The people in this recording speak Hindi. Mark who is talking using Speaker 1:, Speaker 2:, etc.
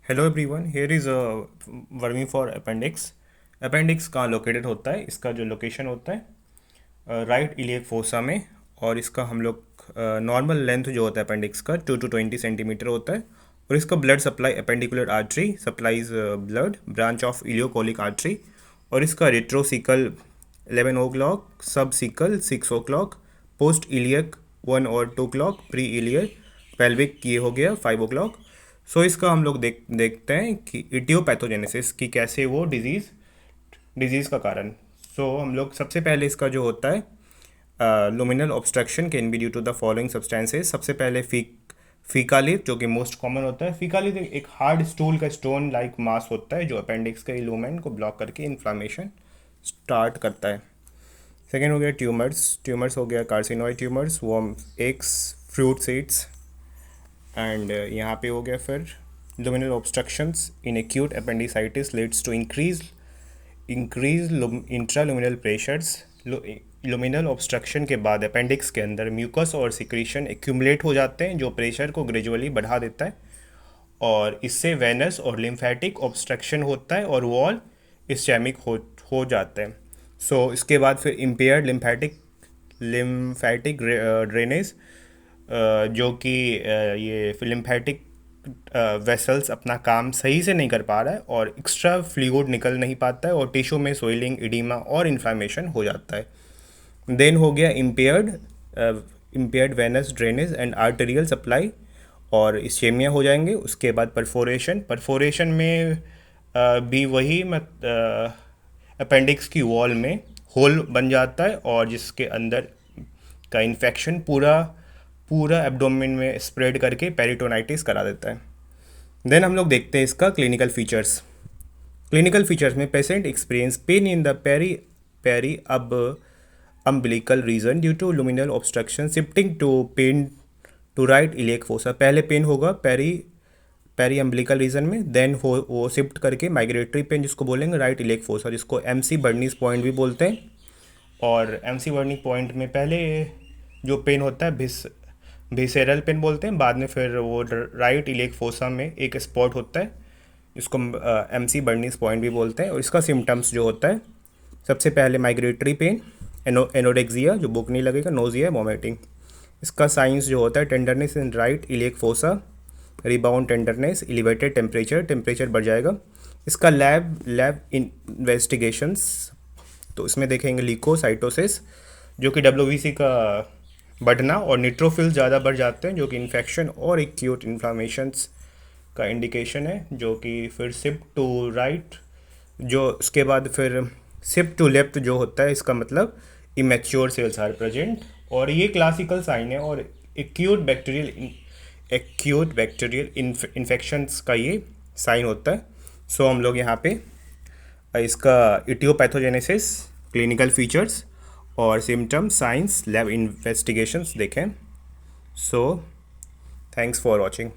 Speaker 1: Hello everyone, here is vermi for appendix. Appendix कहाँ लोकेटेड होता है, इसका जो लोकेशन होता है राइट इलियक फोसा में। और इसका हम लोग नॉर्मल लेंथ जो होता है अपेंडिक्स का 2 to 20 सेंटीमीटर होता है। और इसका blood supply appendicular artery supplies blood branch of ileocolic artery. और इसका retrocaecal 11 o'clock, subcaecal 6 o'clock, post iliac 1 or 2 o'clock, pre iliac pelvic ये हो गया 5 o'clock। सो इसका हम लोग देखते हैं कि इटियोपैथोजेनेसिस की कैसे वो डिजीज़ का कारण। सो हम लोग सबसे पहले इसका जो होता है luminal obstruction can be due to the following substances. सबसे पहले फीकालिप जो कि मोस्ट कॉमन होता है। फीकालिप एक हार्ड स्टूल का स्टोन लाइक मास होता है जो अपेंडिक्स के लूमेन को ब्लॉक करके इन्फ्लामेशन स्टार्ट करता है। सेकेंड हो गया ट्यूमर्स हो गया carcinoid tumours, worm eggs, fruit seeds. And यहाँ पे हो गया फिर luminal obstructions in acute appendicitis leads to increase intraluminal pressures। luminal obstruction के बाद अपेंडिक्स के अंदर म्यूकस और सिक्रीशन एक्यूमुलेट हो जाते हैं जो प्रेशर को ग्रेजुअली बढ़ा देता है, और इससे वेनस और लिम्फेटिक ऑब्स्ट्रक्शन होता है और वॉल इस्चेमिक हो जाता है। सो इसके बाद फिर इम्पेयर्ड लिम्फेटिक ड्रेनेज, जो कि ये लिम्फेटिक वेसल्स अपना काम सही से नहीं कर पा रहा है और एक्स्ट्रा फ्लूइड निकल नहीं पाता है और टिश्यू में सोइलिंग, इडीमा और इन्फ्लामेशन हो जाता है। देन हो गया impaired venous drainage and arterial supply और इस्चेमिया हो जाएंगे। उसके बाद परफोरेशन में भी वही अपेंडिक्स की वॉल में होल बन जाता है और जिसके अंदर का इन्फेक्शन पूरा एब्डोमेन में स्प्रेड करके पेरिटोनाइटिस करा देता है। देन हम लोग देखते हैं इसका क्लिनिकल फीचर्स में patient experience pain in the peri अब umbilical region due to luminal obstruction shifting to pain to right iliac fossa. पहले पेन होगा पेरी अम्बिलिकल रीजन में, देन वो शिफ्ट करके माइग्रेटरी पेन जिसको बोलेंगे राइट इलियक फोसा, जिसको MC बर्नीज पॉइंट भी बोलते हैं। और MC बर्नी पॉइंट में पहले जो पेन होता है विसेरल पेन बोलते हैं, बाद में फिर वो राइट इलियक फोसा में एक स्पॉट होता है इसको MC बर्नीज पॉइंट भी बोलते हैं। और इसका सिम्टम्स जो होता है सबसे पहले माइग्रेटरी पेन, एनोरेक्सिया जो भूख नहीं लगेगा, नोजिया, वॉमिटिंग। इसका साइंस जो होता है tenderness in right iliac fossa, rebound tenderness, elevated temperature बढ़ जाएगा। इसका लैब इन्वेस्टिगेशंस तो इसमें देखेंगे लीकोसाइटोसिस जो कि WBC का बढ़ना और न्यूट्रोफिल ज़्यादा बढ़ जाते हैं जो कि इन्फेक्शन और एक्यूट इन्फ्लामेशंस का इंडिकेशन है। जो कि फिर शिफ्ट टू राइट, जो उसके बाद फिर शिफ्ट टू लेफ्ट जो होता है, इसका मतलब इमेच्योर सेल्स आर प्रेजेंट, और ये क्लासिकल साइन है। और एक्यूट बैक्टीरियल इन्फेक्शंस का ये साइन होता है। सो हम लोग यहाँ पे इसका इटियोपैथोजेनेसिस, क्लिनिकल फीचर्स और सिम्टम्स, साइंस, लैब इन्वेस्टिगेशंस देखें। So thanks for watching.